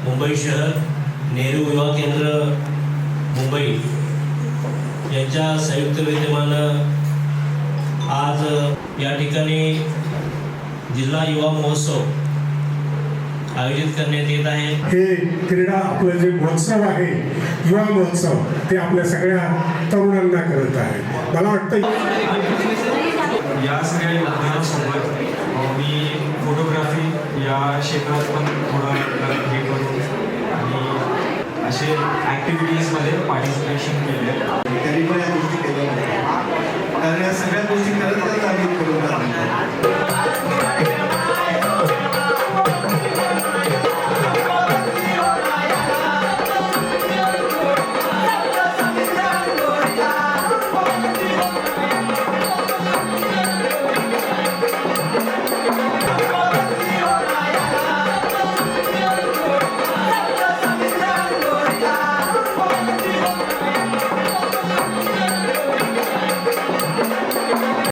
मुंबई शहर नेहरू युवा केंद्र मुंबई यांच्या संयुक्त विद्यमानं आज या ठिकाणी जिल्हा युवा महोत्सव आयोजित करण्यात येत आहे। हे क्रीडा आपलं जे महोत्सव आहे युवा महोत्सव ते आपल्या सगळ्या तरुणांना करत आहे। मला वाटतं या सगळ्या योजनांसोबत मी फोटोग्राफी या क्षेत्रात पण थोडा हे करून आणि असे ॲक्टिव्हिटीजमध्ये पार्टिसिपेशन केले। तरी पण या गोष्टी